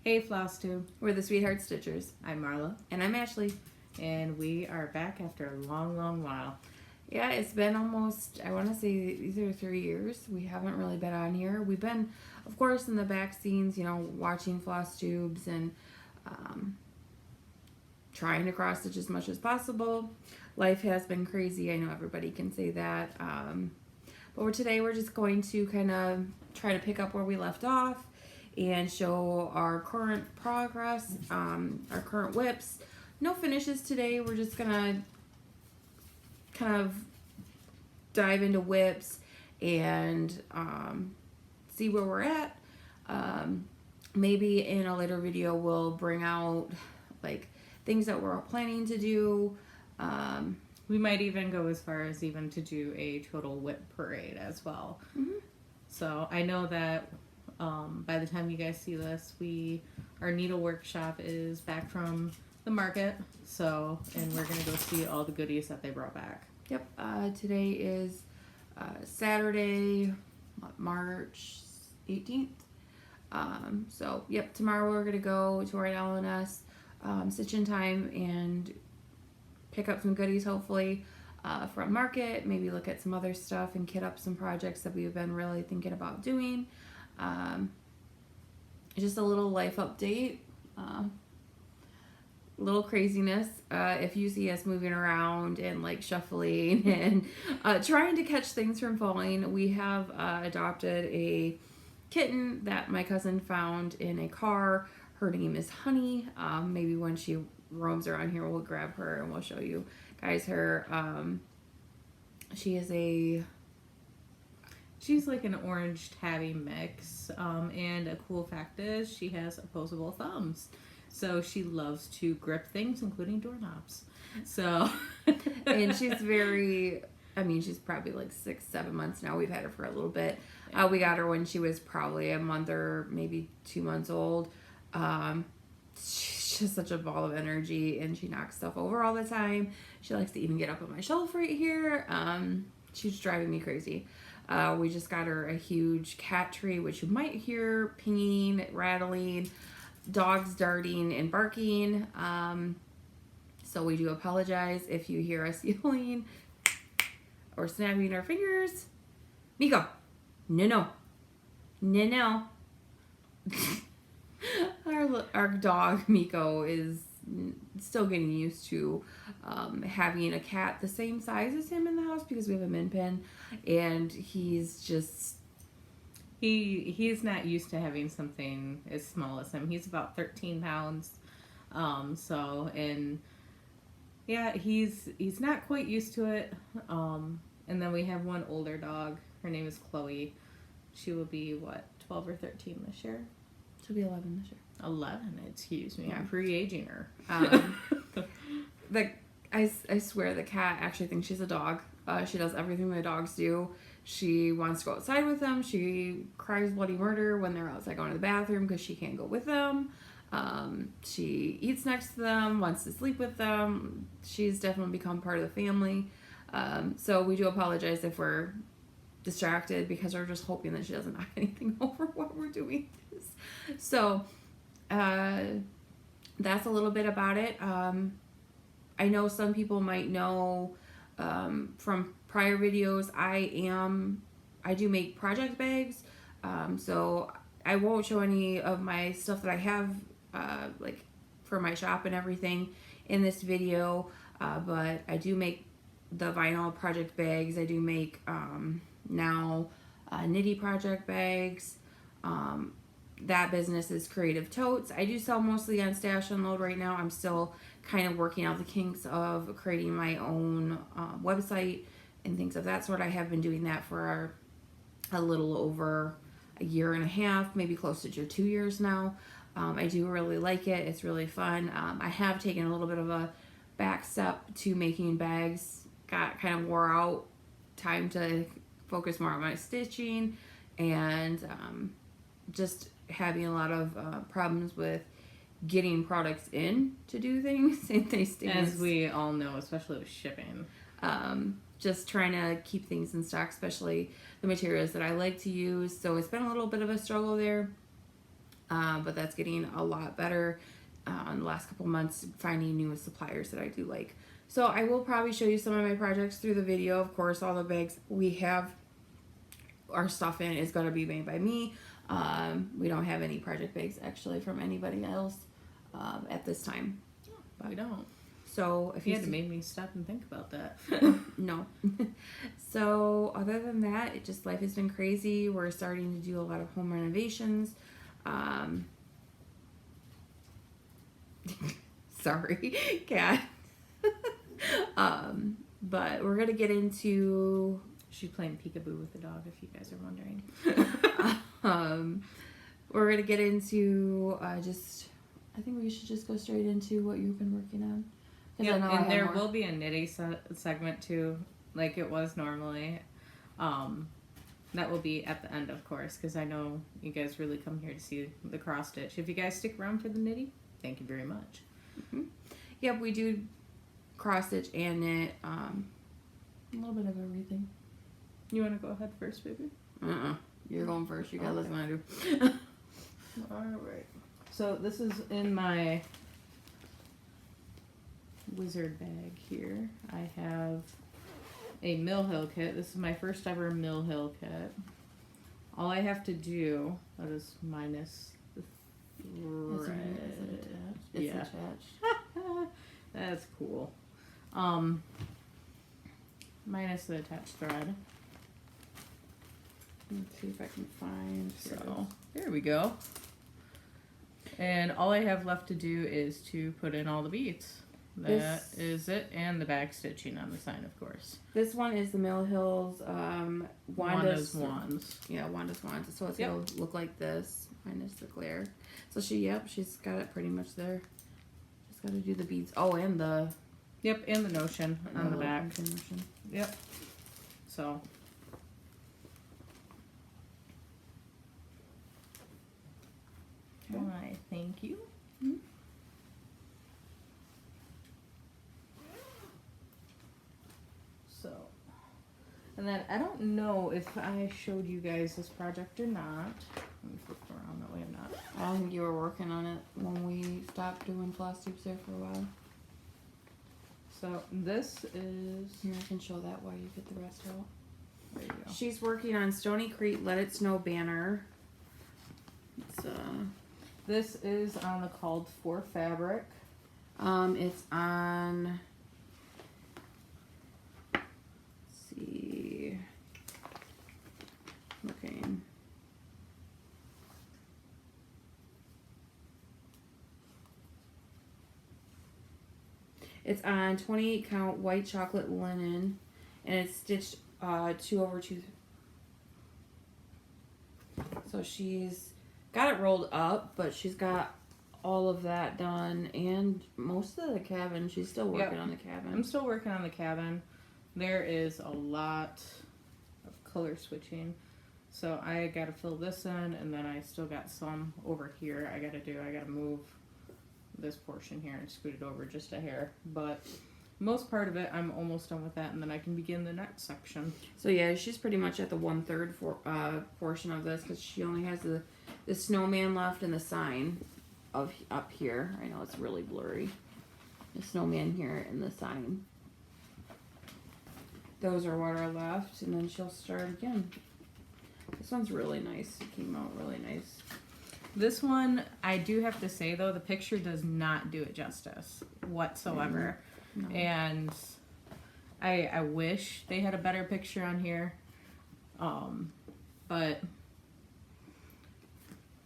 Hey Floss too. We're the Sweetheart Stitchers. I'm Marla. And I'm Ashley. And we are back after a long while. Yeah, it's been almost, I want to say, either 3 years. We haven't really been on here. We've been, of course, in the back scenes, watching floss tubes and trying to cross stitch as much as possible. Life has been crazy. I know everybody can say that. But today we're just going to kind of try to pick up where we left off and show our current progress, our current whips. No finishes today. We're just going to kind of dive into whips and see where we're at. Maybe in a later video we'll bring out like things that we're planning to do. We might even go as far as even to do a total whip parade as well. Mm-hmm. So I know that by the time you guys see this, our needle workshop is back from the market. So, and we're gonna go see all the goodies that they brought back. Yep. Today is Saturday, March 18th. So, yep, tomorrow we're going to go to our LNS stitch-in time and pick up some goodies, hopefully, from market. Maybe look at some other stuff and kit up some projects that we've been really thinking about doing. Just a little life update. Little craziness. If you see us moving around and like shuffling and trying to catch things from falling, we have adopted a kitten that my cousin found in a car. Her name is Honey. Maybe when she roams around here, we'll grab her and we'll show you guys her. She's like an orange tabby mix. And a cool fact is she has opposable thumbs. So she loves to grip things, including doorknobs. So, and she's she's probably like 6-7 months now. We've had her for a little bit. We got her when she was probably a month or maybe 2 months old. She's just such a ball of energy, and she knocks stuff over all the time. She likes to even get up on my shelf right here. She's driving me crazy. We just got her a huge cat tree, which you might hear pinging, rattling, dogs darting and barking. So we do apologize if you hear us yelling or snapping our fingers. Miko, no. Our dog Miko is still getting used to having a cat the same size as him in the house because we have a min pin, and he's just he's not used to having something as small as him. He's about 13 pounds. He's not quite used to it. And then we have one older dog. Her name is Chloe. She will be 12 or 13 this year? She'll be 11 this year. 11, excuse me. I'm pre-aging her. I swear the cat actually thinks she's a dog. She does everything the dogs do. She wants to go outside with them. She cries bloody murder when they're outside going to the bathroom because she can't go with them. She eats next to them, wants to sleep with them. She's definitely become part of the family. So we do apologize if we're distracted because we're just hoping that she doesn't knock anything over while we're doing this. So that's a little bit about it. I know some people might know from prior videos, I do make project bags. So I won't show any of my stuff that I have like for my shop and everything in this video. But I do make the vinyl project bags. I do make now knitty project bags. That business is Creative Totes. I do sell mostly on Stash Unload right now. I'm still kind of working out the kinks of creating my own website and things of that sort. I have been doing that for a little over a year and a half, maybe close to 2 years now. I do really like it. It's really fun. I have taken a little bit of a back step to making bags. Got kind of wore out. Time to focus more on my stitching and just having a lot of problems with getting products in to do things. And things as we all know, especially with shipping. Just trying to keep things in stock, especially the materials that I like to use. So it's been a little bit of a struggle there. but that's getting a lot better in the last couple months, finding new suppliers that I do like. So I will probably show you some of my projects through the video. Of course, all the bags we have our stuff in is going to be made by me. We don't have any project bags actually from anybody else at this time. We don't. So if You you had to make me stop and think about that. no. So other than that, it just life has been crazy. We're starting to do a lot of home renovations. Sorry, cat. But we're gonna get into. She's playing peekaboo with the dog, if you guys are wondering. We're gonna get into just. I think we should just go straight into what you've been working on. Yeah, and there will be a knitting segment too, like it was normally. That will be at the end, of course, because I know you guys really come here to see the cross stitch. If you guys stick around for the knitting, thank you very much. Mm-hmm. Yep, we do cross stitch and knit. A little bit of everything. You want to go ahead first, baby? You're going first. You gotta listen what I do. All right. So this is in my wizard bag here. I have a Mill Hill kit. This is my first ever Mill Hill kit. All I have to do, that is minus the thread. It's Yeah. attached. That's cool. Minus the attached thread. Let's see if I can find. So there we go. And all I have left to do is to put in all the beads. That is it, and the back stitching on the sign, of course. This one is the Mill Hills Wanda's Wands. Yeah, Wanda's Wands. So it's gonna look like this, minus the glare. So she's got it pretty much there. Just got to do the beads. Oh, and the. Yep, and the notion on the back. Notion. Yep. So. Why, thank you. Mm-hmm. So, and then I don't know if I showed you guys this project or not. Let me flip around that way or not. I don't think you were working on it when we stopped doing floss tubes there for a while. So this is. Here, I can show that while you get the rest out. There you go. She's working on Stony Creek Let It Snow banner. It's This is on the called for fabric. it's on. Let's see. Looking. It's on 28 count white chocolate linen, and it's stitched 2/2. So she's got it rolled up, but she's got all of that done, and most of the cabin. She's still working on the cabin. I'm still working on the cabin. There is a lot of color switching. So I got to fill this in, and then I still got some over here I got to do. I got to move this portion here and scoot it over just a hair. But most part of it, I'm almost done with that, and then I can begin the next section. So yeah, she's pretty much at the 1/3 portion of this, because she only has the snowman left and the sign of up here. I know it's really blurry. The snowman here and the sign. Those are what are left, and then she'll start again. This one's really nice. It came out really nice. This one, I do have to say, though, the picture does not do it justice whatsoever. No. And I wish they had a better picture on here. But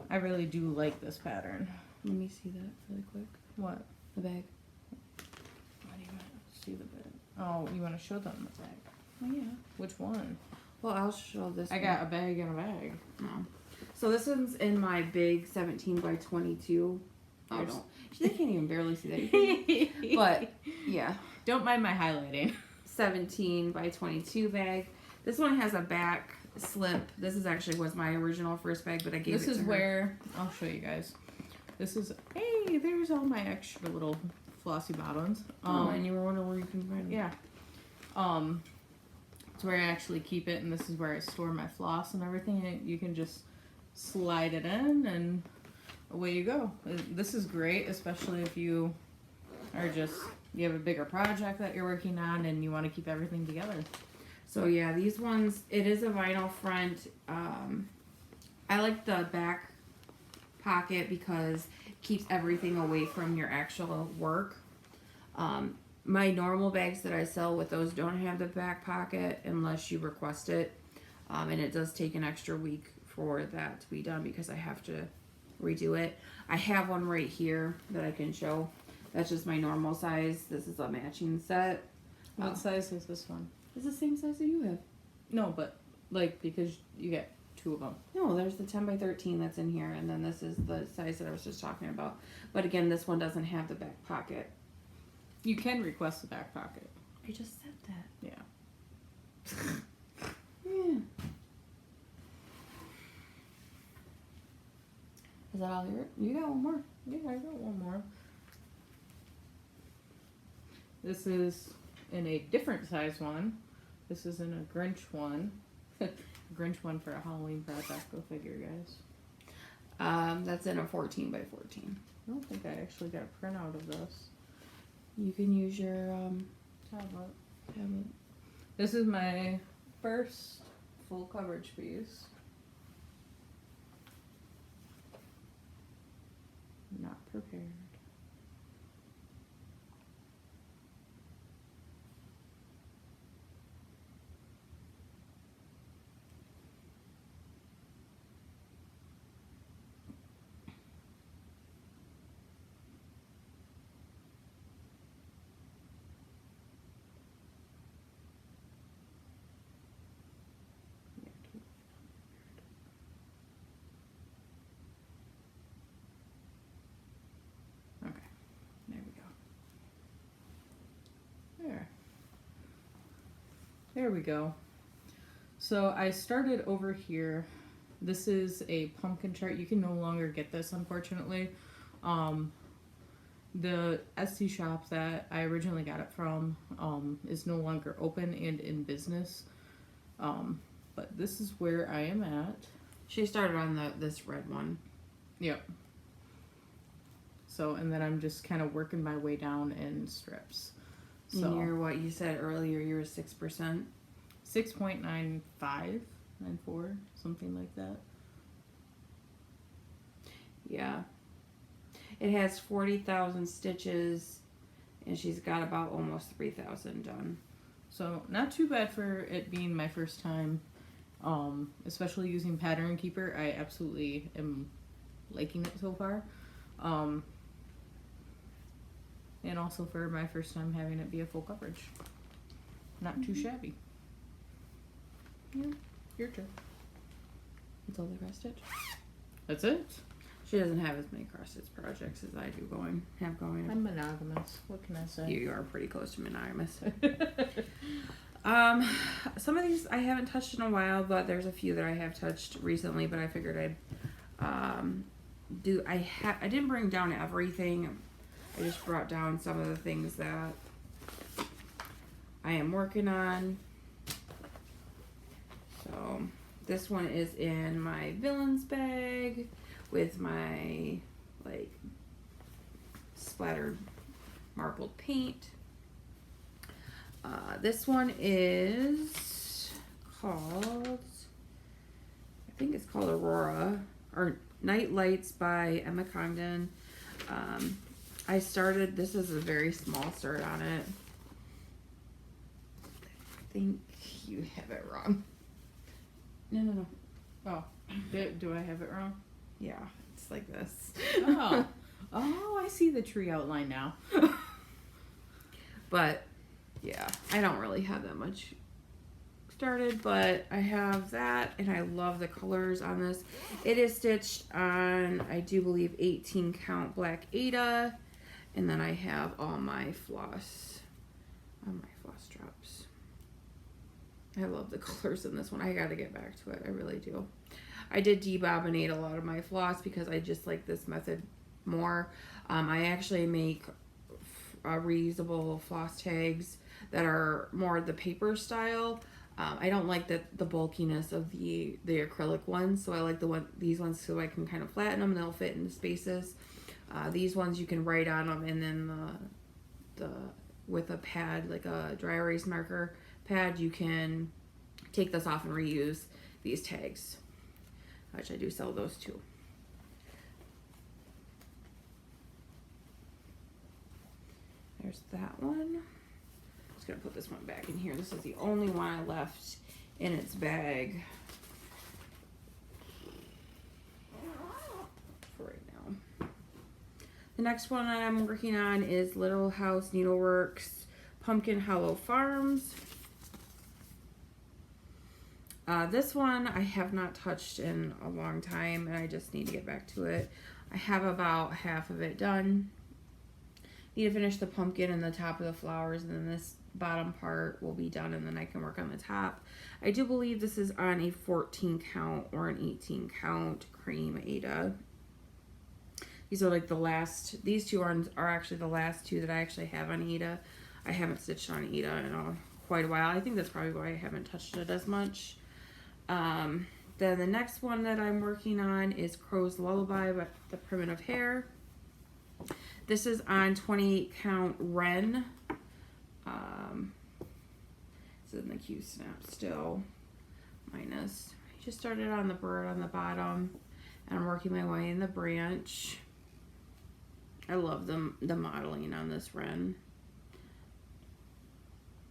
I really do like this pattern. Let me see that really quick. What? The bag. Why do you want to see the bag? Oh, you want to show them the bag? Oh yeah. Which one? Well, I'll show this. I got a bag and a bag. No. So this one's in my big 17 by 22. Oh, There's- don't. They can't even barely see that. But yeah, Don't mind my highlighting. 17 by 22 bag. This one has a back slip. This is actually was my original first bag, but I gave This it is to her. where I'll show you guys. This is hey, there's all my extra little flossy bottoms. And you were wondering where you can find them. Yeah. It's where I actually keep it, and this is where I store my floss and everything. And you can just slide it in, and away you go. This is great, especially if you are just, you have a bigger project that you're working on and you want to keep everything together. So yeah, these ones, it is a vinyl front. I like the back pocket because it keeps everything away from your actual work. My normal bags that I sell with those don't have the back pocket unless you request it. And it does take an extra week for that to be done because I have to redo it. I have one right here that I can show. That's just my normal size. This is a matching set. What size is this one? It's the same size that you have. No, but like because you get two of them. No, there's the 10 by 13 that's in here, and then this is the size that I was just talking about. But again, this one doesn't have the back pocket. You can request the back pocket. I just said that. Yeah. Yeah. Is that all you got one more? Yeah, I got one more. This is in a different size one. This is in a Grinch one. Grinch one for a Halloween project. Go figure, guys. That's in a 14 by 14. I don't think I actually got a printout of this. You can use your Tablet. tablet. This is my first full coverage piece. Not prepared. There we go. So I started over here. This is a pumpkin chart. You can no longer get this, unfortunately. The Etsy shop that I originally got it from is no longer open and in business. But this is where I am at. She started on this red one. Yep. So, and then I'm just kind of working my way down in strips. So, And you're what you said earlier, you were 6%. 6.95, 94, something like that. Yeah. It has 40,000 stitches, and she's got about almost 3,000 done. So not too bad for it being my first time, especially using Pattern Keeper. I absolutely am liking it so far. And also for my first time having it be a full coverage. Not too shabby. Yeah, your turn. That's all the cross stitch. That's it? She doesn't have as many cross stitch projects as I do going. I'm monogamous. What can I say? You are pretty close to monogamous. Some of these I haven't touched in a while, but there's a few that I have touched recently, but I figured I'd I didn't bring down everything. I just brought down some of the things that I am working on. So this one is in my villains bag with my like splattered marbled paint. This one is called, I think it's called Aurora, or Night Lights by Emma Congdon. I started, this is a very small start on it. I think you have it wrong. No. Oh, do I have it wrong? Yeah, it's like this. Oh, I see the tree outline now. But yeah, I don't really have that much started, but I have that, and I love the colors on this. It is stitched on, I do believe, 18 count black Aida, and then I have all my floss drops. I love the colors in this one. I gotta get back to it. I really do. I did debobbinate a lot of my floss because I just like this method more. I actually make reusable floss tags that are more the paper style. I don't like the bulkiness of the acrylic ones, so I like these ones so I can kind of flatten them and they'll fit into spaces. These ones you can write on them, and then the with a pad, like a dry erase marker pad, you can take this off and reuse these tags, which I do sell those too. There's that one. Just gonna put this one back in here. This is the only one I left in its bag for right now. The next one I'm working on is Little House Needleworks Pumpkin Hollow Farms. This one I have not touched in a long time, and I just need to get back to it. I have about half of it done. Need to finish the pumpkin and the top of the flowers, and then this bottom part will be done, and then I can work on the top. I do believe this is on a 14 count or an 18 count cream Aida. These are like the last, these two are actually the last two that I actually have on Aida. I haven't stitched on Aida in quite a while. I think that's probably why I haven't touched it as much. Then the next one that I'm working on is Crow's Lullaby by the Primitive Hair. This is on 28 count Wren. It's in the Q snap still, minus. I just started on the bird on the bottom, and I'm working my way in the branch. I love the modeling on this Wren,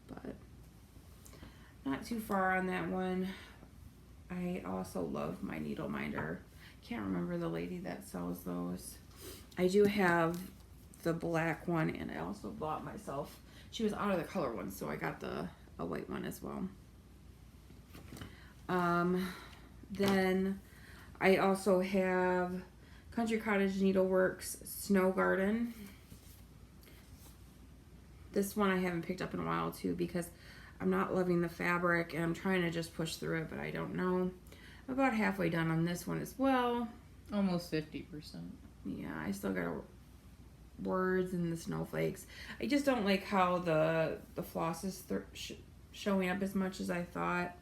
but not too far on that one. I also love my needle minder. Can't remember the lady that sells those. I do have the black one, and I also bought myself, she was out of the color one, so I got a white one as well. Then I also have Country Cottage Needleworks Snow Garden. This one I haven't picked up in a while too, because I'm not loving the fabric and I'm trying to just push through it, but I don't know. I'm about halfway done on this one as well. Almost 50%. Yeah, I still got words and the snowflakes. I just don't like how the floss is showing up as much as I thought.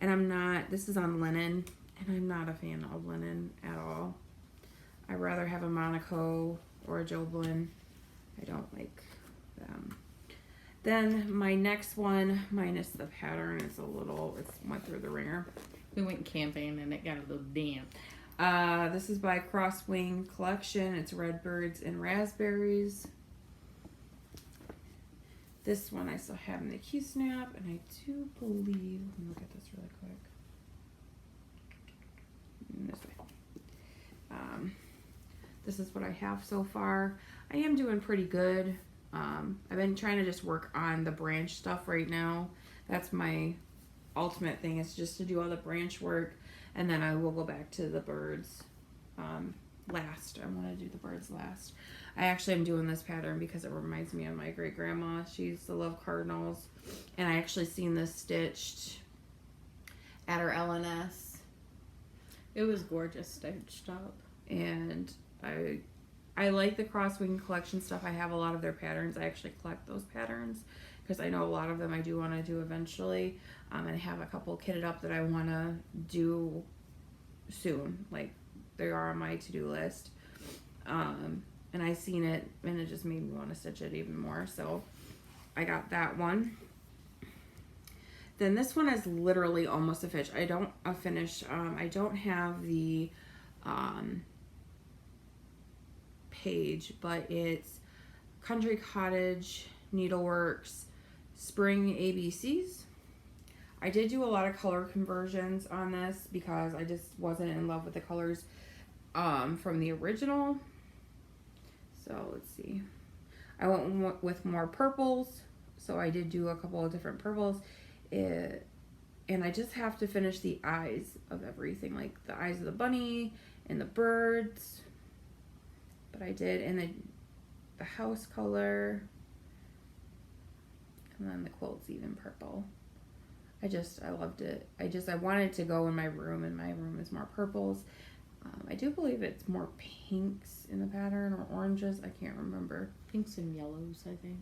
And I'm not, this is on linen, and I'm not a fan of linen at all. I'd rather have a Monaco or a Joblin. I don't like them. Then my next one, minus the pattern, it's went through the ringer. We went camping and it got a little damp. This is by Crosswing Collection. It's Redbirds and Raspberries. This one I still have in the Q snap, and I do believe, let me look at this really quick. This way. This is what I have so far. I am doing pretty good. I've been trying to just work on the branch stuff right now. That's my ultimate thing, is just to do all the branch work, and then I will go back to the birds last. I want to do the birds last. I actually am doing this pattern because it reminds me of my great grandma. She used to love cardinals, and I actually seen this stitched at her LNS. It was gorgeous stitched up, and I like the Crosswing Collection stuff. I have a lot of their patterns. I actually collect those patterns because I know a lot of them I do want to do eventually. And I have a couple kitted up that I want to do soon. Like, they are on my to-do list. And I seen it, and it just made me want to stitch it even more. So I got that one. Then this one is literally almost a finish. I don't have the page, but it's Country Cottage Needleworks Spring ABCs. I did do a lot of color conversions on this because I just wasn't in love with the colors from the original. So let's see. I went with more purples, so I did do a couple of different purples. And I just have to finish the eyes of everything, like the eyes of the bunny and the birds. But I did, and then the house color, and then the quilt's even purple. I loved it. I wanted to go in my room, and my room is more purples. I do believe it's more pinks in the pattern, or oranges. I can't remember. Pinks and yellows, I think.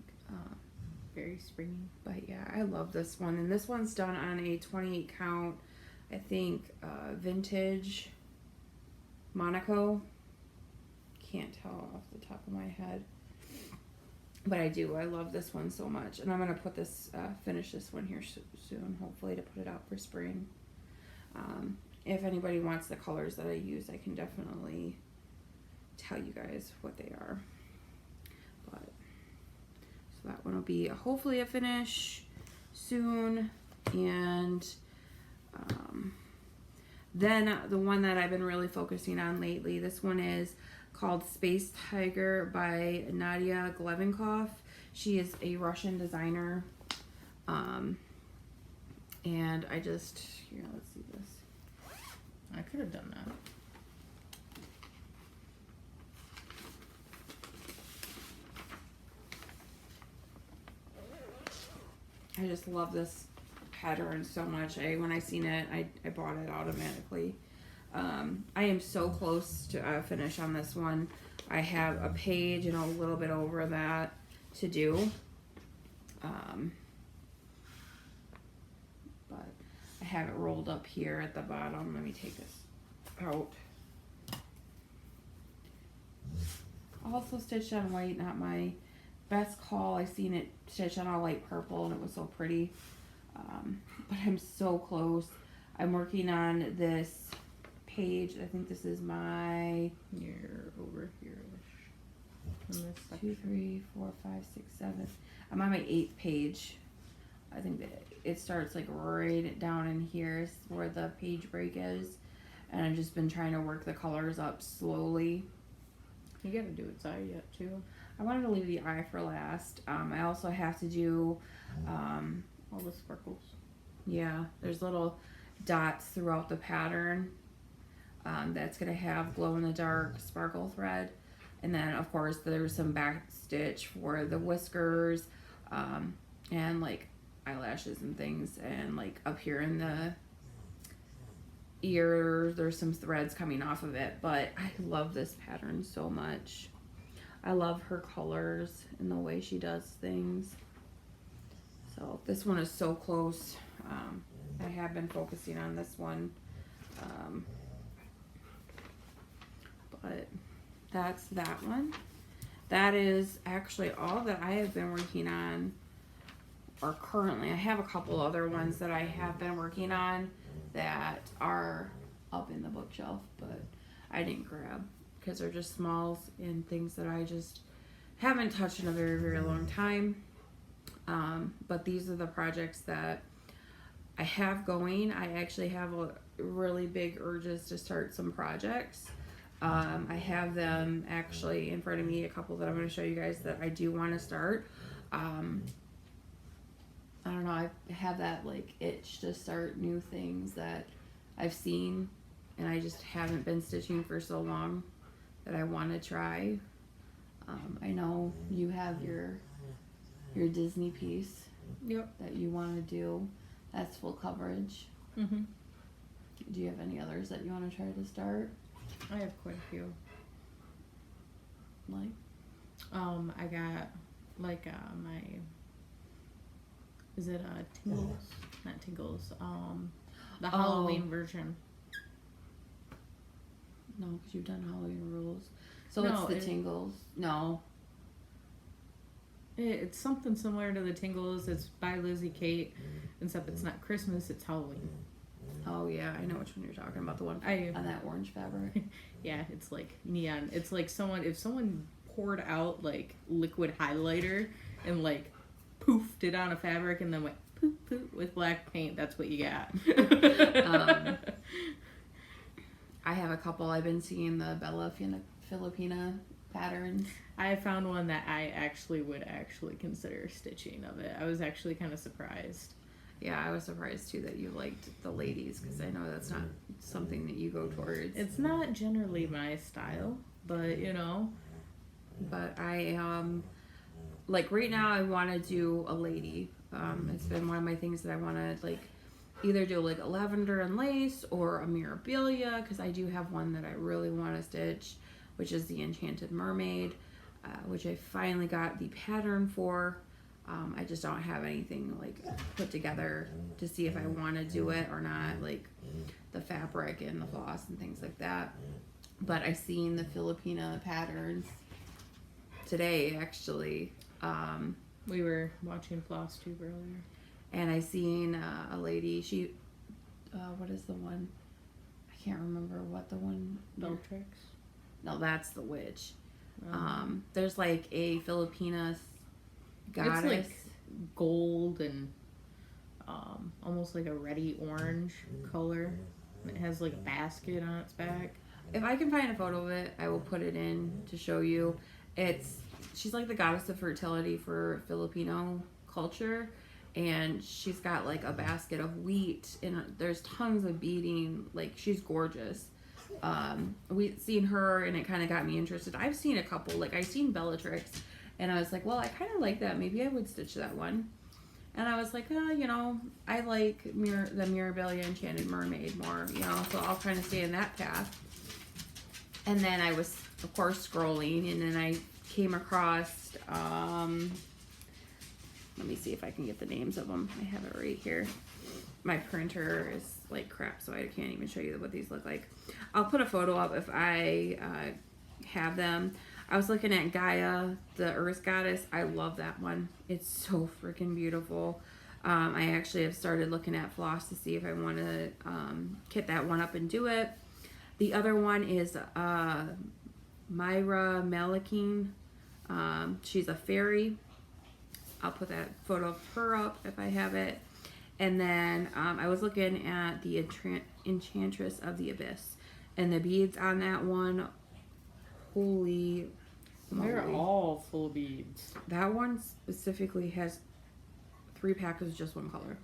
very springy. But yeah, I love this one. And this one's done on a 28 count, I think, vintage Monaco. Can't tell off the top of my head. But I do. I love this one so much. And I'm going to put this, finish this one here soon, hopefully, to put it out for spring. If anybody wants the colors that I use, I can definitely tell you guys what they are. But so that one will be hopefully a finish soon. And then the one that I've been really focusing on lately, this one is called Space Tiger by Nadia Glevenkov. She is a Russian designer. And I just, here, let's see this. I could have done that. I just love this pattern so much. When I seen it, I bought it automatically. I am so close to a finish on this one. I have a page and a little bit over that to do. But I have it rolled up here at the bottom. Let me take this out. Also stitched on white, not my best call. I seen it stitched on a light purple and it was so pretty. But I'm so close. I'm working on this page. I think this is my... You're over here-ish. 2, 3, 4, 5, 6, 7. I'm on my 8th page. I think that it starts like right down in here is where the page break is. And I've just been trying to work the colors up slowly. You gotta do its eye yet too. I wanted to leave the eye for last. I also have to do... all the sparkles. Yeah, there's little dots throughout the pattern. That's going to have glow-in-the-dark sparkle thread. And then, of course, there's some back stitch for the whiskers, and, like, eyelashes and things. And, like, up here in the ear, there's some threads coming off of it. But I love this pattern so much. I love her colors and the way she does things. So, this one is so close. I have been focusing on this one. But that's that one. That is actually all that I have been working on, or currently. I have a couple other ones that I have been working on that are up in the bookshelf, but I didn't grab because they're just smalls and things that I just haven't touched in a very, very long time. But these are the projects that I have going. I actually have a really big urges to start some projects. I have them actually in front of me, a couple that I'm going to show you guys that I do want to start. I don't know, I have that like itch to start new things that I've seen and I just haven't been stitching for so long that I want to try. I know you have your Disney piece. Yep. That you want to do. That's full coverage. Mm-hmm. Do you have any others that you want to try to start? I have quite a few. Like? I got like my... Is it Tingles? Not Tingles. The Halloween version. No, because you've done Halloween rules. So No, it's the Tingles. No. It's something similar to the Tingles. It's by Lizzie Kate, except it's not Christmas, it's Halloween. Oh yeah, I know which one you're talking about. The one on that orange fabric. Yeah, it's like neon. It's like if someone poured out like liquid highlighter and like poofed it on a fabric and then went poof poof with black paint, that's what you got. I have a couple. I've been seeing the Bella Filipina patterns. I found one that I would consider stitching of it. I was actually kind of surprised. Yeah, I was surprised too that you liked the ladies because I know that's not something that you go towards. It's not generally my style, but you know. But I like right now I want to do a lady. It's been one of my things that I want to like either do like a lavender and lace or a mirabilia because I do have one that I really want to stitch, which is the Enchanted Mermaid, which I finally got the pattern for. I just don't have anything like put together to see if I want to do it or not, like the fabric and the floss and things like that. But I seen the Filipina patterns today, actually. We were watching Floss tube earlier. And I seen a lady, she, what is the one? I can't remember what the one. Beltrix? No, that's the witch. There's like a Filipina goddess. It's like gold and almost like a reddy orange color. It has like a basket on its back. If I can find a photo of it, I will put it in to show you. She's like the goddess of fertility for Filipino culture, and she's got like a basket of wheat, and there's tons of beading. Like, she's gorgeous. We've seen her, and it kind of got me interested. I've seen a couple, like I seen Bellatrix, and I was like, well, I kind of like that. Maybe I would stitch that one. And I was like, I like the Mirabilia Enchanted Mermaid more, so I'll kind of stay in that path. And then I was, of course, scrolling, and then I came across, let me see if I can get the names of them. I have it right here. My printer is like crap, so I can't even show you what these look like. I'll put a photo up if I have them. I was looking at Gaia, the Earth Goddess. I love that one. It's so freaking beautiful. I actually have started looking at Floss to see if I want to kit that one up and do it. The other one is Myra Malakine. She's a fairy. I'll put that photo of her up if I have it. And then I was looking at the Enchantress of the Abyss. And the beads on that one, holy moly. They're all full beads. That one specifically has 3 packs of just one color.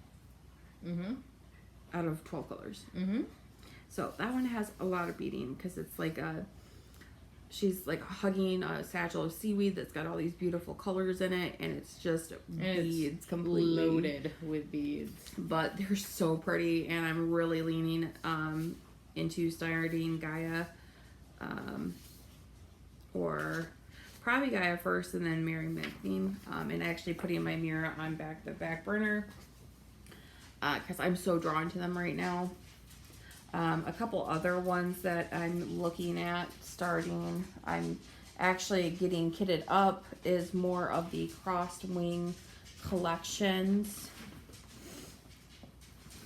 Out of 12 colors. So that one has a lot of beading because it's like she's like hugging a satchel of seaweed that's got all these beautiful colors in it, and it's just beads, it's completely loaded with beads. But they're so pretty, and I'm really leaning into starting Gaia, or probably Gaia first, and then Mary McBean, and actually putting my mirror on the back burner because I'm so drawn to them right now. A couple other ones that I'm looking at starting, I'm actually getting kitted up, is more of the crossed wing collections.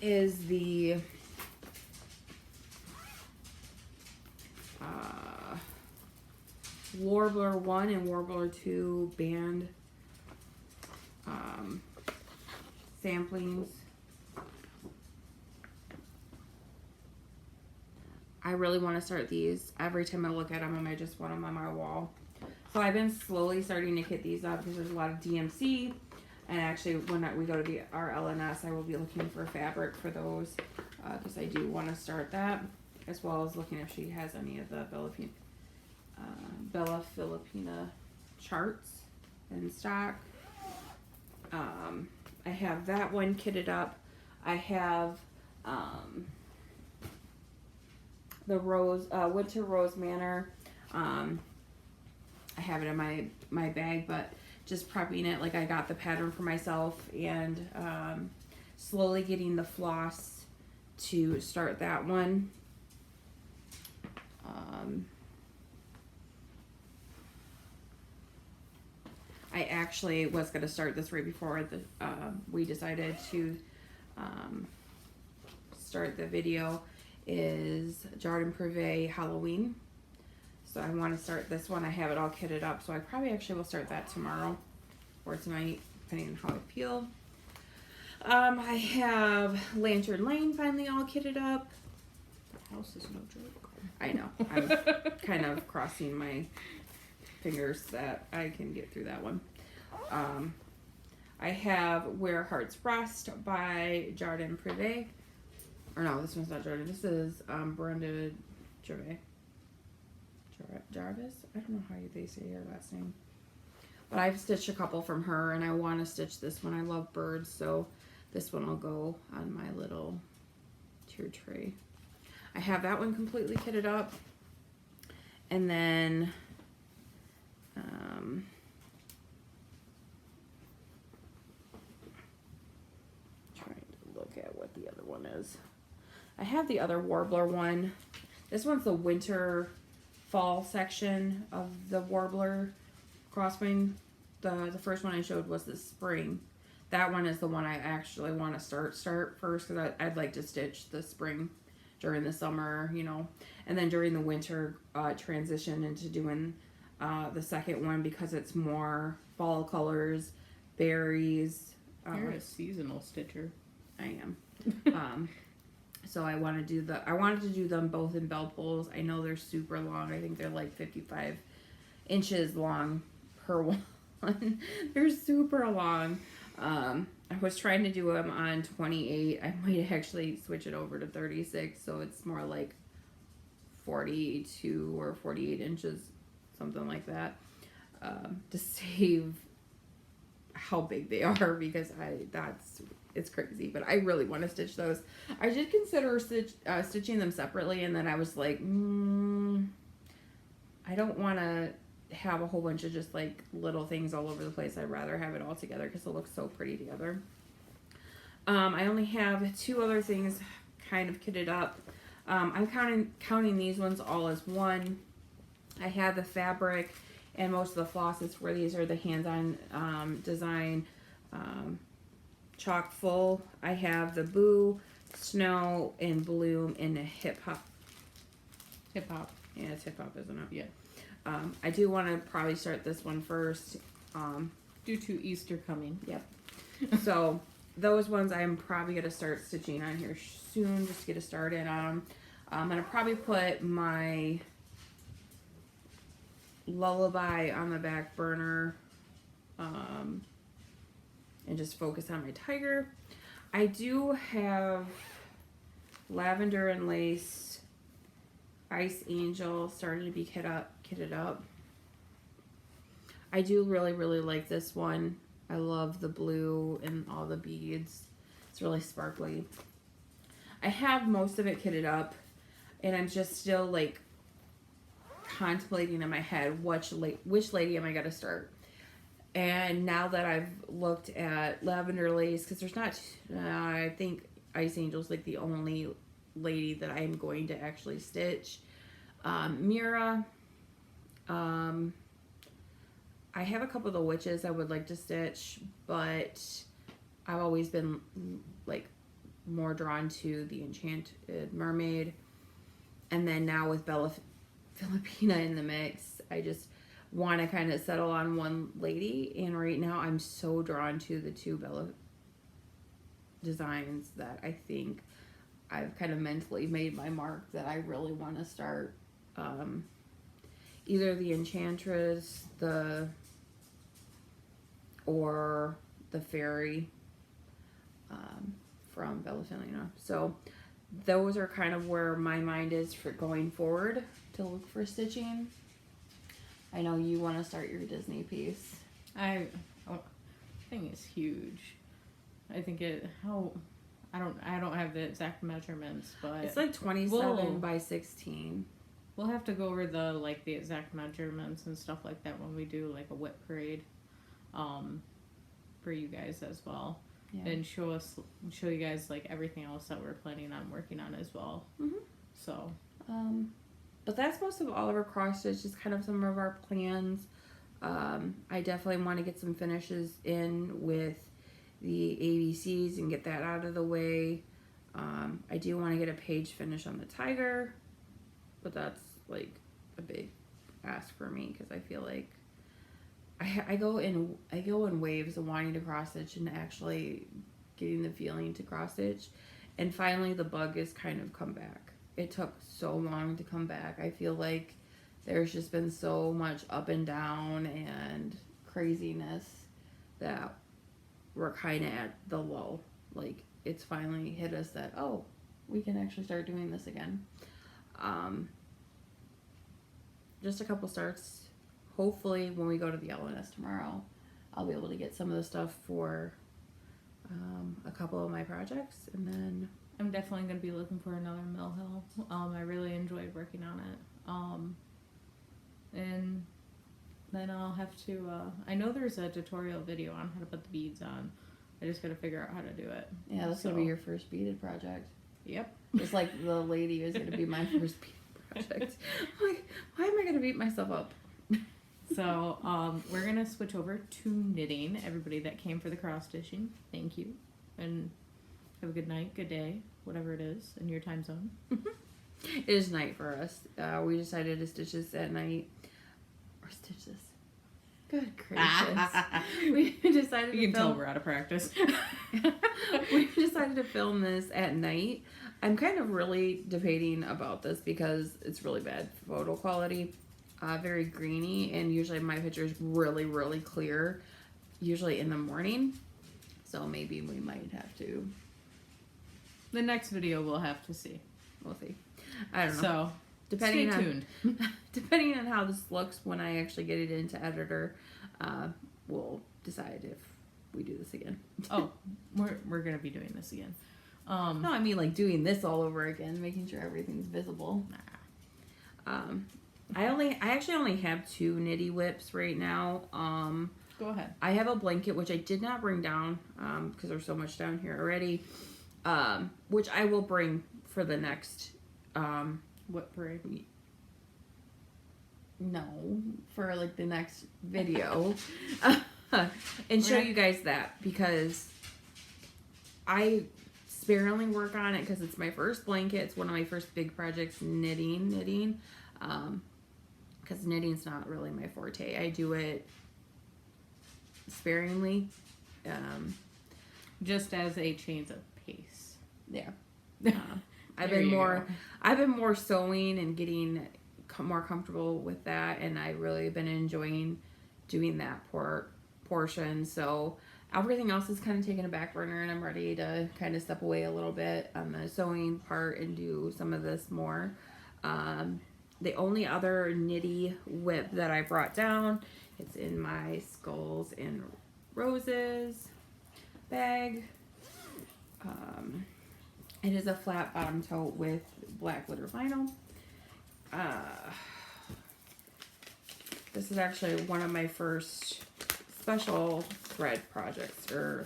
Is the Warbler 1 and Warbler 2 band samplings. I really want to start these. Every time I look at them, I just want them on my wall. So I've been slowly starting to kit these up because there's a lot of DMC. And actually, when we go to our LNS, I will be looking for fabric for those because I do want to start that, as well as looking if she has any of the Bella Filipina charts in stock. I have that one kitted up. I have the Winter Rose Manor. I have it in my bag, but just prepping it. Like, I got the pattern for myself, and slowly getting the floss to start that one. I actually was going to start this right before we decided to start the video. Is Jardin Privé Halloween. So I want to start this one. I have it all kitted up, so I probably actually will start that tomorrow or tonight, depending on how I feel. I have Lantern Lane finally all kitted up. The house is no joke. I know. I'm kind of crossing my fingers that I can get through that one. I have Where Hearts Rest by Jardin Privé. Or no, this one's not Jordan. This is Brenda Jarvis. I don't know how they say her last name. But I've stitched a couple from her, and I want to stitch this one. I love birds, so this one will go on my little tier tray. I have that one completely kitted up. And then inches. I have the other warbler one. This one's the winter fall section of the warbler crossbeam. The first one I showed was the spring. That one is the one I actually want to start first, because I'd like to stitch the spring during the summer, you know, and then during the winter transition into doing the second one, because it's more fall colors, berries. You're a seasonal stitcher. I am. So I wanted to do them both in bell pulls. I know they're super long. I think they're like 55 inches long per one. They're super long. I was trying to do them on 28. I might actually switch it over to 36, so it's more like 42 or 48 inches, something like that, to save how big they are, because it's crazy. But I really want to stitch those. I did consider stitching them separately, and then I was like, I don't want to have a whole bunch of just like little things all over the place. I'd rather have it all together because it looks so pretty together. I only have 2 other things kind of kitted up. I'm counting these ones all as one. I have the fabric and most of the flosses where these are the hands-on design chock full. I have the Boo, Snow, and Bloom, and the Hip Hop. Hip hop. Yeah, it's Hip Hop, isn't it? Yeah. I do want to probably start this one first. Due to Easter coming. Yep. So those ones I'm probably going to start stitching on here soon, just to get it started on them. I'm going to probably put my Lullaby on the back burner, and just focus on my tiger. I do have Lavender and Lace Ice Angel starting to be kitted up. I do really, really like this one. I love the blue and all the beads. It's really sparkly. I have most of it kitted up, and I'm just still like contemplating in my head which lady am I gonna start. And now that I've looked at Lavender Lace, because there's not, I think Ice Angel's like the only lady that I'm going to actually stitch. Mira, I have a couple of the witches I would like to stitch, but I've always been like more drawn to the Enchanted Mermaid. And then now with Bella Filipina in the mix, I just want to kind of settle on one lady. And right now I'm so drawn to the 2 Bella designs that I think I've kind of mentally made my mark that I really want to start. Either the Enchantress, or the Fairy from Bella Filipina. So those are kind of where my mind is for going forward to look for stitching. I know you want to start your Disney piece. I think it's huge. I think I don't have the exact measurements, but it's like 27 by 16. We'll have to go over the exact measurements and stuff like that when we do like a whip parade, for you guys as well. Yeah. And show you guys like everything else that we're planning on working on as well. Mm-hmm. So, but that's most of all of our cross stitches, kind of some of our plans. I definitely want to get some finishes in with the ABCs and get that out of the way. I do want to get a page finish on the tiger, but that's like a big ask for me, because I feel like I go in waves of wanting to cross stitch and actually getting the feeling to cross stitch, and finally the bug has kind of come back. It took so long to come back. I feel like there's just been so much up and down and craziness that we're kind of at the lull. Like, it's finally hit us that, oh, we can actually start doing this again. Just a couple starts. Hopefully when we go to the LNS tomorrow, I'll be able to get some of the stuff for a couple of my projects, and then I'm definitely going to be looking for another Mill Hill. I really enjoyed working on it. And then I'll have to, I know there's a tutorial video on how to put the beads on. I just got to figure out how to do it. Yeah, that's going to be your first beaded project. Yep. Just like the lady is going to be my first project. I'm like, why am I going to beat myself up? So, we're gonna switch over to knitting. Everybody that came for the cross stitching, thank you, and have a good night, good day, whatever it is in your time zone. It is night for us. We decided to stitch this at night. Or stitch this. Good gracious. We decided You to can tell film. we're out of practice. We decided to film this at night. I'm kind of really debating about this because it's really bad photo quality. Very grainy, and usually my picture is really, really clear, usually in the morning. So maybe we might have to. The next video we'll have to see. We'll see. I don't know. So, Depending stay on tuned. depending on how this looks when I actually get it into editor, we'll decide if we do this again. Oh, we're gonna be doing this again. No, I mean like doing this all over again, making sure everything's visible. I actually only have 2 nitty whips right now. Go ahead. I have a blanket which I did not bring down because there's so much down here already. Which I will bring for the next What parade? no, for like the next video. And show you guys that because I sparingly work on it because it's my first blanket. It's one of my first big projects, knitting. Because knitting's not really my forte. I do it sparingly. Just as a change of pace. Yeah. There I've you been more sewing and getting more comfortable with that, and I really been enjoying doing that portion. So everything else is kind of taking a back burner, and I'm ready to kind of step away a little bit on the sewing part and do some of this more. The only other knitty whip that I brought down, it's in my Skulls and Roses bag. It is a flat bottom tote with black glitter vinyl. This is actually one of my first special thread projects, or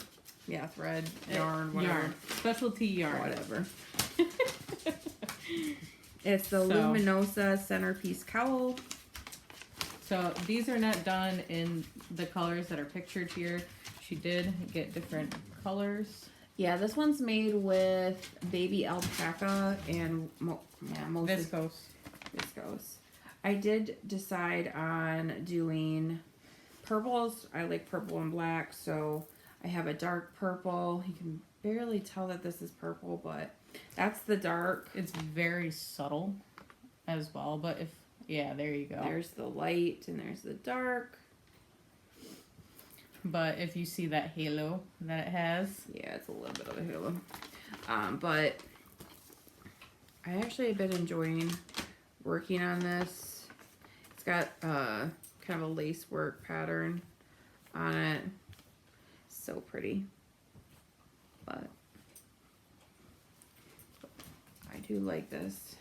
thread, yarn, whatever. Yarn. Specialty yarn. Whatever. It's the Luminosa centerpiece cowl. So these are not done in the colors that are pictured here. She did get different colors. Yeah, this one's made with baby alpaca and Viscose. Viscose. I did decide on doing purples. I like purple and black, so I have a dark purple. You can barely tell that this is purple, but that's the dark. It's very subtle as well, but there you go. There's the light and there's the dark. But if you see that halo that it has. Yeah, it's a little bit of a halo. But I actually have been enjoying working on this. It's got kind of a lace work pattern on it. So pretty. But I do like this.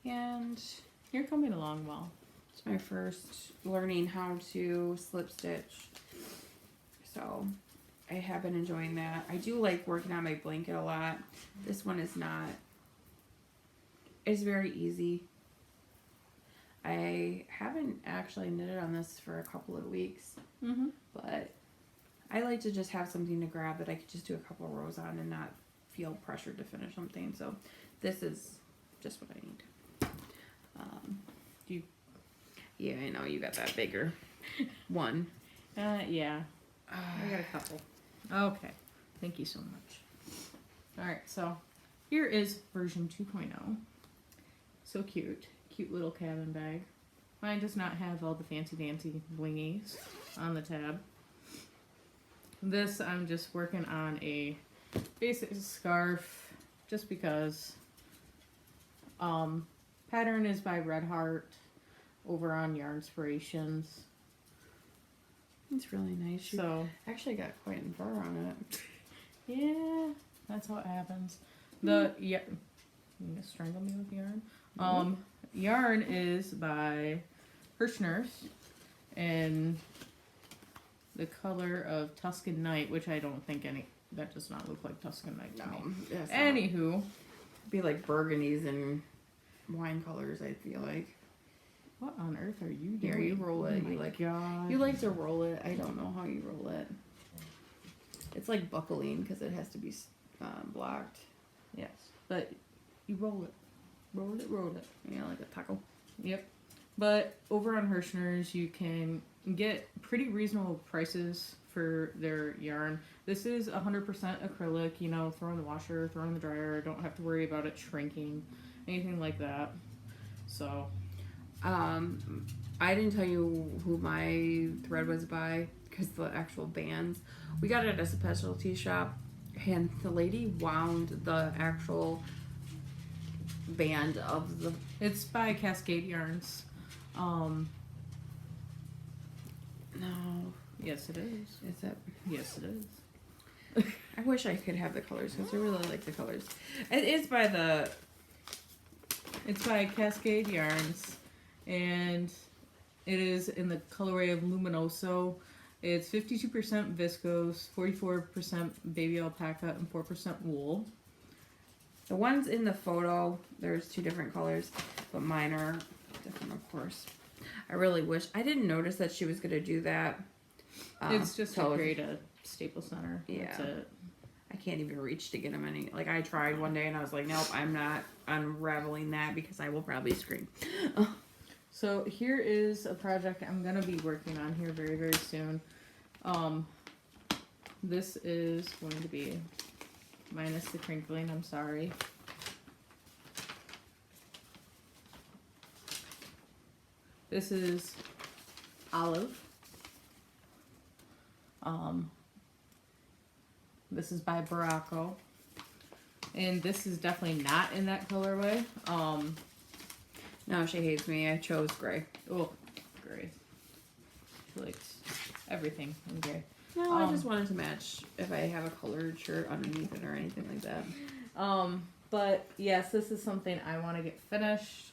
And You're coming along well. it's my first learning how to slip stitch. So I have been enjoying that. I do like working on my blanket a lot. This one is not. It's very easy. I haven't actually knitted on this for a couple of weeks. Mm-hmm. But I like to just have something to grab that I could just do a couple of rows on and not feel pressured to finish something. So this is just what I need. Yeah, I know you got that bigger one. Yeah. I got a couple. Okay. Thank you so much. Alright, so here is version 2.0. So cute. Cute little cabin bag. Mine does not have all the fancy dancy blingies on the tab. This, I'm just working on a basic scarf just because. Pattern is by Red Heart over on Yarn Inspirations. It's really nice. She So actually got quite a fur on it. yeah, that's how it happens. You gonna strangle me with yarn? Yarn is by Hirschner's and the color of Tuscan Night, which I don't think that does not look like Tuscan Night to me. Yes, Anywho, be like burgundies and wine colors, I feel like. What on earth are you doing? Here, you roll it. Oh You my like God. You like to roll it. I don't know how you roll it. It's like buckling because it has to be blocked. Yes, but you roll it. Roll it, roll it. Yeah, like a taco. Yep. But over on Hirschner's, you can get pretty reasonable prices for their yarn. This is 100% acrylic, you know, throw in the washer, throw in the dryer, don't have to worry about it shrinking, anything like that. So, I didn't tell you who my thread was by because the actual bands. We got it at a specialty shop, and the lady wound the actual band of the. it's by Cascade Yarns. No, Yes, it is. is it? Yes, it is. I wish I could have the colors because I really like the colors. It is by the. It's by Cascade Yarns, and it is in the colorway of Luminoso. It's 52% viscose, 44% baby alpaca, and 4% wool. The ones in the photo, there's two different colors, but mine are different, of course. I really wish I didn't notice that she was gonna do that. It's just to so create a staple center. Yeah. That's it. I can't even reach to get them any. Like I tried one day and I was like, nope, I'm not unraveling that because I will probably scream. So here is a project I'm gonna be working on here very, very soon. This is going to be minus the crinkling, I'm sorry. This is olive. This is by Baracco. And this is definitely not in that colorway. No, she hates me. I chose gray. Oh, gray. She likes everything in gray. No, I just wanted to match if I have a colored shirt underneath it or anything like that. But yes, this is something I want to get finished.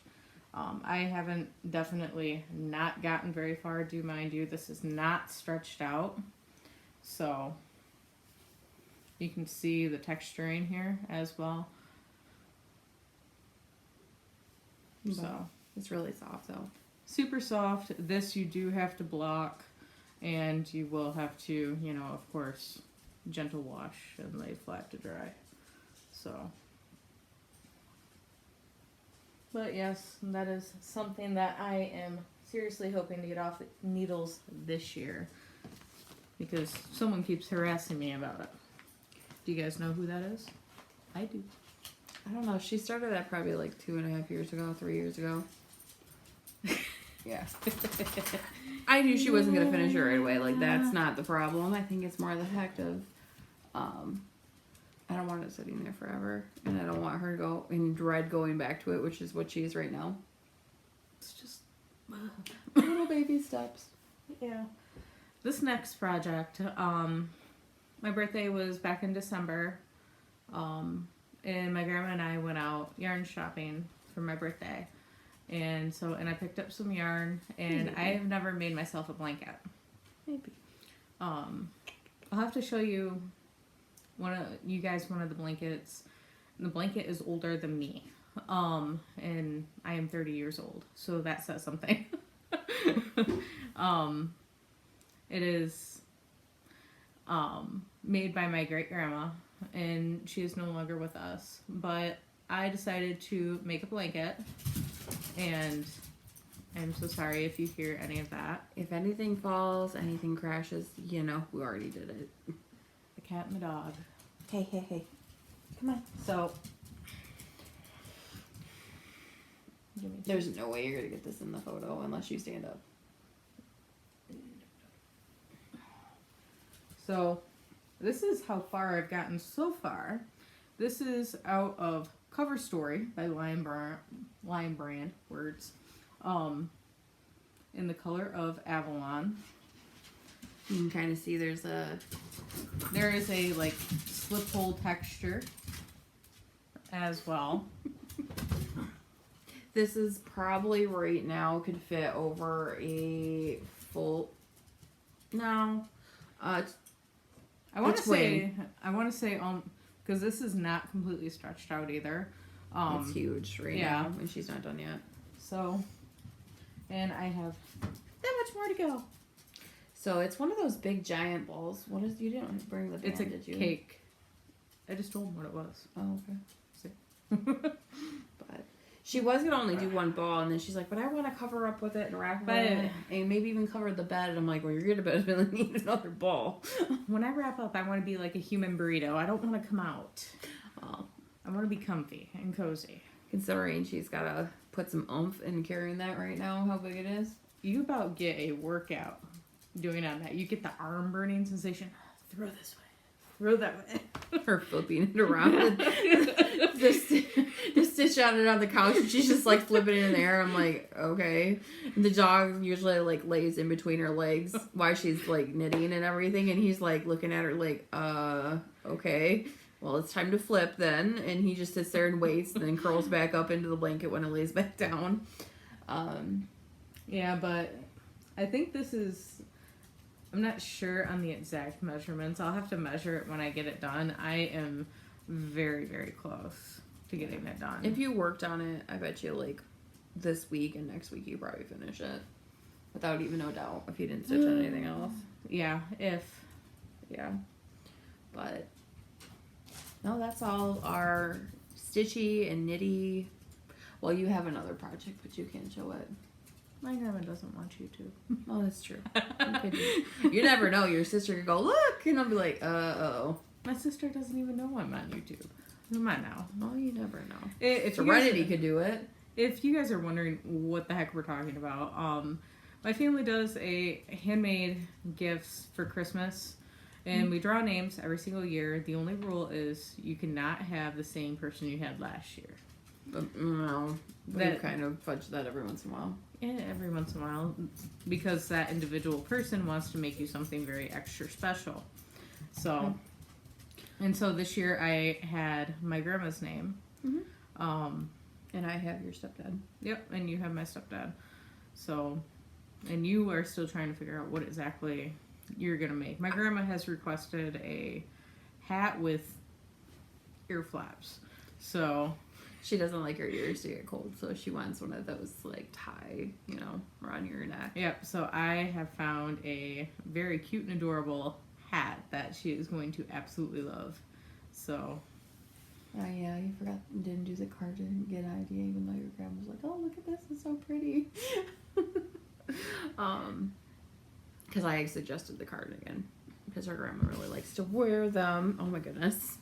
I haven't definitely not gotten very far, do mind you. This is not stretched out. So you can see the texturing here as well. So It's really soft though. super soft. This you do have to block, and you will have to, you know, of course, gentle wash and lay flat to dry. So, but yes, that is something that I am seriously hoping to get off the needles this year, because someone keeps harassing me about it. Do you guys know who that is? I do. I don't know. She started that probably like 2.5 years ago, 3 years ago. Yeah. I knew she wasn't gonna finish it right away. Like that's not the problem. I think it's more the fact of, I don't want it sitting there forever, and I don't want her to go in dread going back to it, which is what she is right now. It's just Little baby steps. yeah. This next project, my birthday was back in December, and my grandma and I went out yarn shopping for my birthday, and I picked up some yarn, and Maybe. I have never made myself a blanket. Maybe. I'll have to show you one of the blankets. The blanket is older than me, and I am 30 years old, so that says something. It is made by my great grandma, and she is no longer with us. But I decided to make a blanket, and I'm so sorry if you hear any of that. If anything falls, anything crashes, you know who already did it. The cat and the dog. Hey. Come on. So There's no way you're gonna get this in the photo unless you stand up. So this is how far I've gotten so far. This is out of Cover Story by Lion Brand words. In the color of Avalon. You can kind of see there is a like slip hole texture as well. This is probably right now could fit over a full. No, I want to say because this is not completely stretched out either. It's huge right yeah. now, and she's not done yet. So, and I have that much more to go. So it's one of those big giant balls. What is, you didn't bring the pan, It's a did you? cake. I just told them what it was. Oh, okay. But she was gonna only do one ball, and then she's like, "But I want to cover up with it and wrap it, and maybe even cover the bed." And I'm like, "Well, you're gonna really need another ball." When I wrap up, I want to be like a human burrito. I don't want to come out. Oh. I want to be comfy and cozy. Considering she's gotta put some oomph in carrying that right now, how big it is. You about get a workout doing on that. You get the arm burning sensation. Throw this way. Throw that way. Her flipping it around. the stitch on it on the couch, and she's just like flipping it in the air. I'm like, okay. And the dog usually like lays in between her legs while she's like knitting and everything, and he's like looking at her like, okay. Well, it's time to flip then. And he just sits there and waits and then curls back up into the blanket when it lays back down. Yeah, but I think this is... I'm not sure on the exact measurements. I'll have to measure it when I get it done. I am very, very close to getting it done. If you worked on it, I bet you like this week and next week you probably finish it. Without even no doubt, if you didn't stitch on anything else. Yeah, Yeah. But... no, that's all our stitchy and knitty. Well, you have another project, but you can't show it. my grandma doesn't want you to. Oh, that's true. You never know. Your sister could go, look, and I'll be like, oh. My sister doesn't even know I'm on YouTube. Come on now. Well, you never know. If Serenity could do it. If you guys are wondering what the heck we're talking about, my family does a handmade gifts for Christmas. And we draw names every single year. The only rule is you cannot have the same person you had last year. But, no, we kind of fudge that every once in a while. Yeah, every once in a while. Because that individual person wants to make you something very extra special. So, and so this year I had my grandma's name. Mm-hmm. And I have your stepdad. Yep, and you have my stepdad. So, and you are still trying to figure out what exactly you're gonna make. My grandma has requested a hat with ear flaps. So she doesn't like her ears to get cold, so she wants one of those like tie, around your neck. Yep, so I have found a very cute and adorable hat that she is going to absolutely love. So oh yeah, you forgot, didn't do the card, didn't get an idea, even though your grandma was like, oh, look at this, it's so pretty. Because I suggested the cardigan, because her grandma really likes to wear them. Oh my goodness.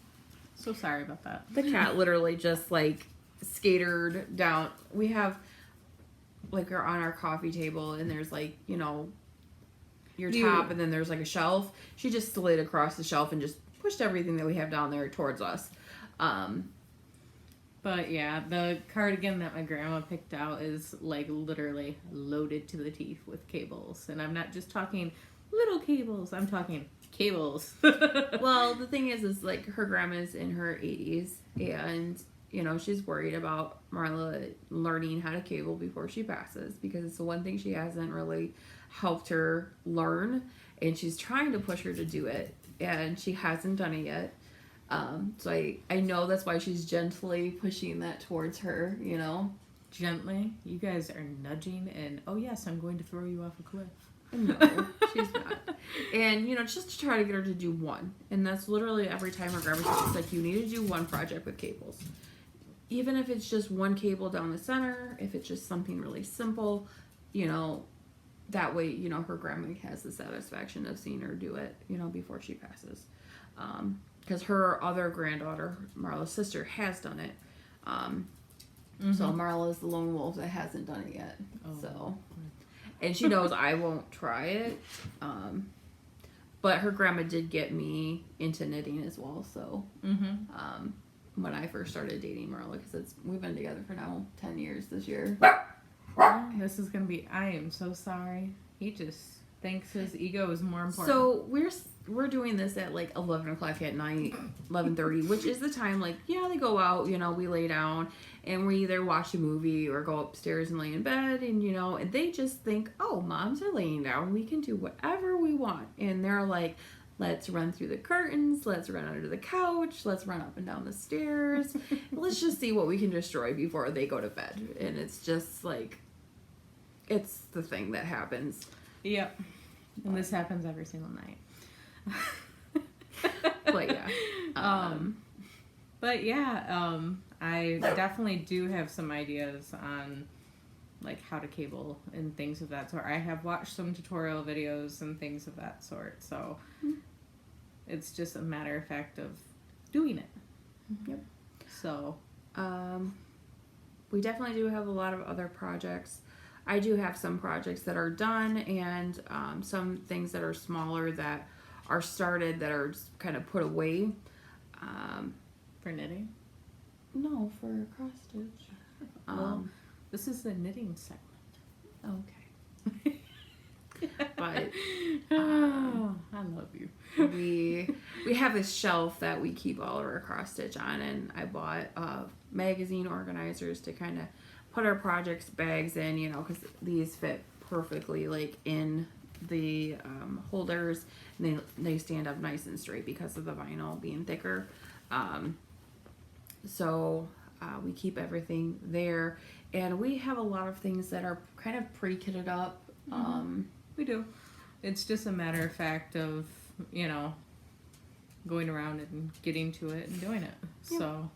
so sorry about that. The cat literally just like skatered down. We have like her on our coffee table, and there's like, your top, and then there's like a shelf. She just slid across the shelf and just pushed everything that we have down there towards us. But yeah, the cardigan that my grandma picked out is like literally loaded to the teeth with cables. And I'm not just talking little cables, I'm talking cables. Well, the thing is like her grandma's in her 80s, and she's worried about Marla learning how to cable before she passes, because it's the one thing she hasn't really helped her learn, and she's trying to push her to do it, and she hasn't done it yet. So I know that's why she's gently pushing that towards her, Gently? You guys are nudging and, oh yes, I'm going to throw you off a cliff. No, she's not. And, just to try to get her to do one. And that's literally every time her grandma says, like, you need to do one project with cables. Even if it's just one cable down the center, if it's just something really simple, that way, her grandma has the satisfaction of seeing her do it, before she passes. Because her other granddaughter, Marla's sister, has done it. So Marla's the lone wolf that hasn't done it yet. Oh. So, and she knows I won't try it. But her grandma did get me into knitting as well. So, when I first started dating Marla, because we've been together for now 10 years this year. This is gonna be. I am so sorry. He just thinks his ego is more important. So we're doing this at like 11 o'clock at night, 11:30, which is the time, like, they go out, we lay down and we either watch a movie or go upstairs and lay in bed, and and they just think, oh, moms are laying down, we can do whatever we want. And they're like, Let's run through the curtains. Let's run under the couch. Let's run up and down the stairs. Let's just see what we can destroy before they go to bed. And it's just like, it's the thing that happens. Yep. And this happens every single night. But yeah. I definitely do have some ideas on like how to cable and things of that sort. I have watched some tutorial videos and things of that sort. So it's just a matter of fact of doing it. Yep. So, we definitely do have a lot of other projects. I do have some projects that are done and some things that are smaller that are started that are just kind of put away. for knitting? No, for cross stitch. Well, this is the knitting segment. Okay. But I love you. we have this shelf that we keep all of our cross stitch on, and I bought magazine organizers to kind of put our projects bags in, you know, because these fit perfectly like in the holders, and they stand up nice and straight because of the vinyl being thicker. So we keep everything there, and we have a lot of things that are kind of pre-kitted up. We do. It's just a matter of fact of, you know, going around and getting to it and doing it. Yeah. So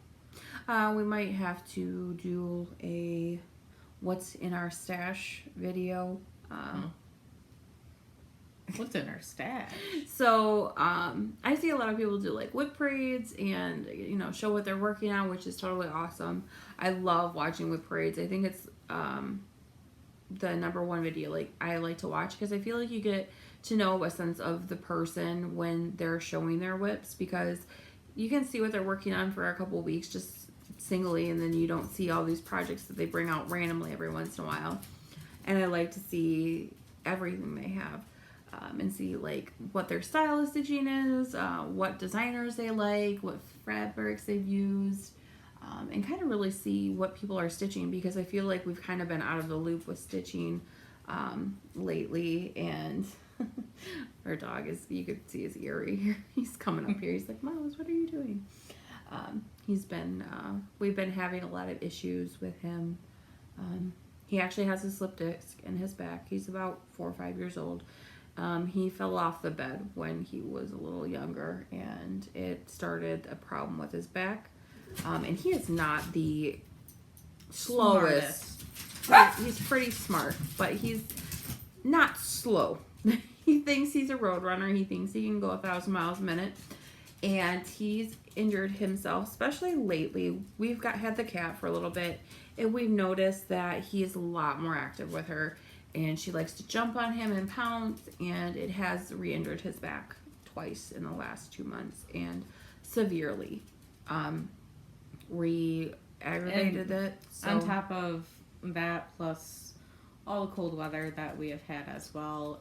we might have to do a what's in our stash video. What's in our stash? So I see a lot of people do like whip parades and, you know, show what they're working on, which is totally awesome. I love watching whip parades. I think it's the number one video like I like to watch, because I feel like you get to know a sense of the person when they're showing their whips, because you can see what they're working on for a couple of weeks just singly, and then you don't see all these projects that they bring out randomly every once in a while. And I like to see everything they have, and see like what their style of stitching is, what designers they like, what fabrics they've used, and kind of really see what people are stitching, because I feel like we've kind of been out of the loop with stitching lately. And our dog is, you could see his ear here. He's coming up here. He's like, "Miles, what are you doing?" He's been, we've been having a lot of issues with him. He actually has a slip disc in his back. He's about 4 or 5 years old. He fell off the bed when he was a little younger, and it started a problem with his back. And he is not the slowest. He's pretty smart, but he's not slow. He thinks he's a road runner. He thinks he can go 1,000 miles a minute. And he's injured himself, especially lately. We've had the cat for a little bit, and we've noticed that he is a lot more active with her. And she likes to jump on him and pounce, and it has re-injured his back twice in the last 2 months, and severely. Re-aggravated it. So. On top of that, plus all the cold weather that we have had as well,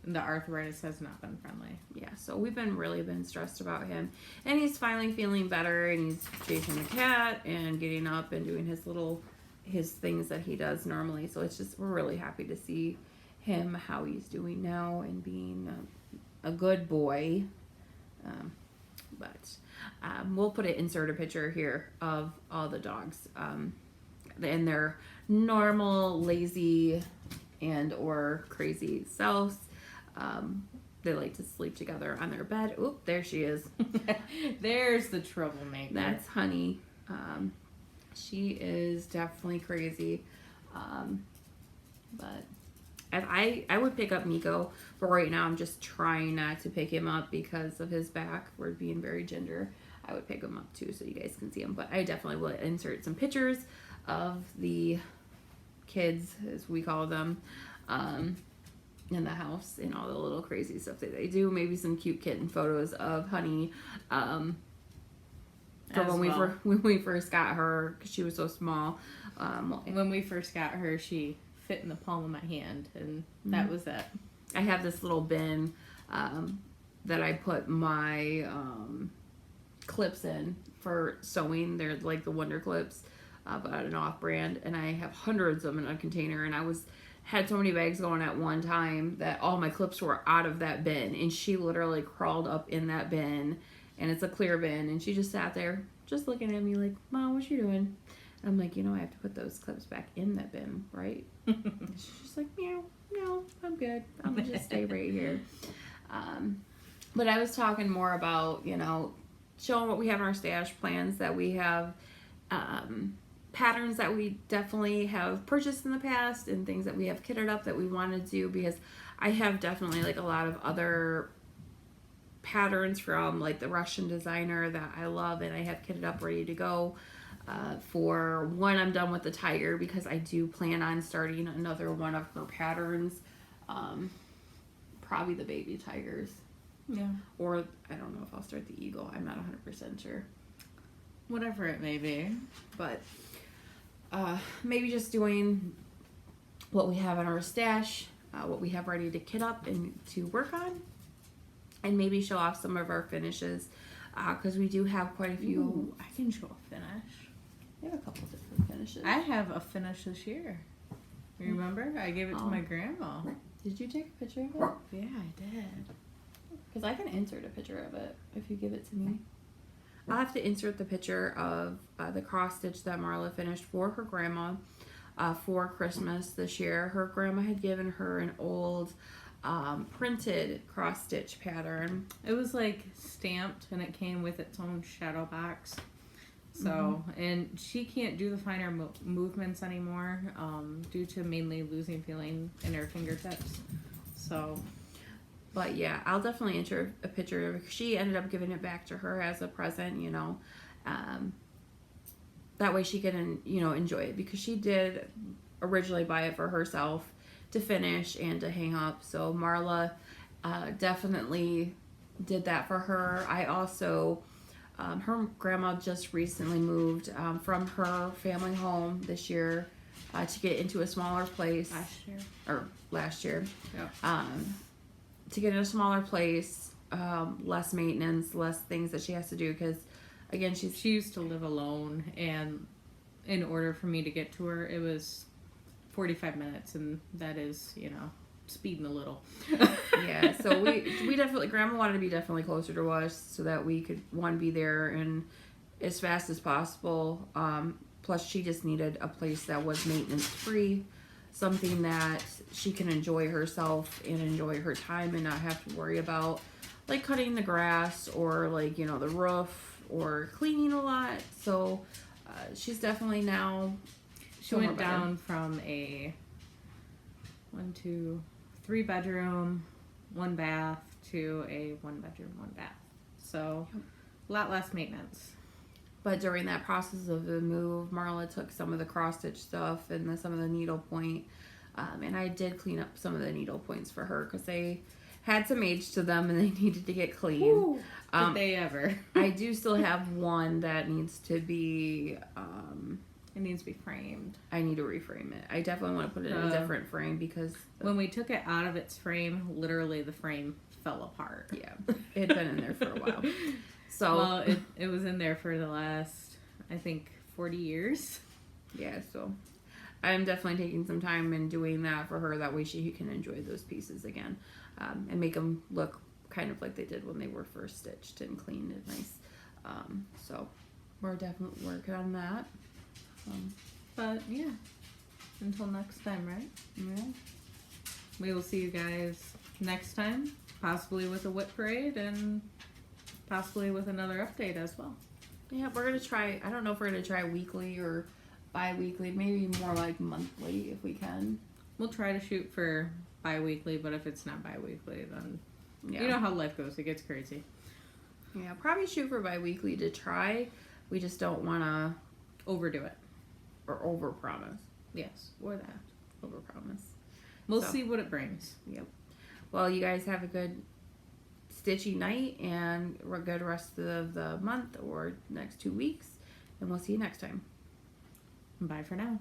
the arthritis has not been friendly. Yeah, so we've been stressed about him, and he's finally feeling better, and he's chasing the cat and getting up and doing his things that he does normally. So it's just, we're really happy to see him, how he's doing now, and being a good boy. But we'll insert a picture here of all the dogs and their normal, lazy, and or crazy selves. They like to sleep together on their bed. Oop, there she is. There's the troublemaker. That's Honey. She is definitely crazy. But I would pick up Nico, but right now I'm just trying not to pick him up because of his back. We're being very ginger. I would pick him up too so you guys can see him. But I definitely will insert some pictures of the kids, as we call them, in the house, and all the little crazy stuff that they do. Maybe some cute kitten photos of Honey. From when we first got her, because she was so small. When we first got her, she fit in the palm of my hand, and that was it. I have this little bin that I put my clips in for sewing. They're like the Wonder Clips, but an off-brand, and I have hundreds of them in a container, and I was had so many bags going at one time that all my clips were out of that bin, and she literally crawled up in that bin, and it's a clear bin, and she just sat there just looking at me like, Mom, what you doing? And I'm like, I have to put those clips back in that bin, right? And she's just like, meow, no, I'm good. I'm gonna just stay right here. But I was talking more about, showing what we have in our stash, plans that we have, patterns that we definitely have purchased in the past, and things that we have kitted up that we want to do, because I have definitely like a lot of other patterns from like the Russian designer that I love, and I have kitted up ready to go for when I'm done with the tiger, because I do plan on starting another one of her patterns, probably the baby tigers. Yeah. Or I don't know if I'll start the eagle. I'm not 100% sure. Whatever it may be. But maybe just doing what we have in our stash, what we have ready to kit up and to work on, and maybe show off some of our finishes, because we do have quite a few. Ooh, I can show a finish. We have a couple different finishes. I have a finish this year. You remember? I gave it to my grandma. Did you take a picture of it? Yeah, I did. Because I can insert a picture of it if you give it to me. I'll have to insert the picture of the cross stitch that Marla finished for her grandma for Christmas this year. Her grandma had given her an old printed cross stitch pattern. It was like stamped, and it came with its own shadow box. So, and she can't do the finer movements anymore due to mainly losing feeling in her fingertips. So, but yeah, I'll definitely enter a picture of it. She ended up giving it back to her as a present, that way she can, enjoy it, because she did originally buy it for herself to finish and to hang up. So Marla definitely did that for her. I also, her grandma just recently moved from her family home this year to get into a smaller place. Last year. Yeah. To get in a smaller place, less maintenance, less things that she has to do, because again, she used to live alone, and in order for me to get to her, it was 45 minutes, and that is, speeding a little. Yeah, so we definitely, Grandma wanted to be definitely closer to us so that we could, one, be there and as fast as possible. Plus, she just needed a place that was maintenance free, something that she can enjoy herself and enjoy her time and not have to worry about like cutting the grass or like, the roof or cleaning a lot. So she's definitely now, she went down from a 3 bedroom, 1 bath to a 1 bedroom, 1 bath. So a lot less maintenance. But during that process of the move, Marla took some of the cross stitch stuff and some of the needle point. And I did clean up some of the needle points for her because they had some age to them and they needed to get clean. Ooh, did they ever? I do still have one that needs to be... it needs to be framed. I need to reframe it. I definitely want to put it in a different frame because... When we took it out of its frame, literally the frame fell apart. Yeah, it had been in there for a while. So, well, it was in there for the last, I think, 40 years. Yeah, so I'm definitely taking some time and doing that for her. That way she can enjoy those pieces again and make them look kind of like they did when they were first stitched and cleaned and nice. So we're definitely working on that. But yeah, until next time, right? Yeah. We will see you guys next time, possibly with a whip parade and possibly with another update as well. Yeah, we're going to try, I don't know if we're going to try weekly or bi-weekly, maybe more like monthly if we can. We'll try to shoot for bi-weekly, but if it's not bi-weekly, then yeah. You know how life goes. It gets crazy. Yeah, probably shoot for bi-weekly to try. We just don't want to overdo it. Or over-promise. Yes, or that. Over-promise. We'll see what it brings. Yep. Well, you guys have a good stitchy night and a good rest of the month or next 2 weeks. And we'll see you next time. Bye for now.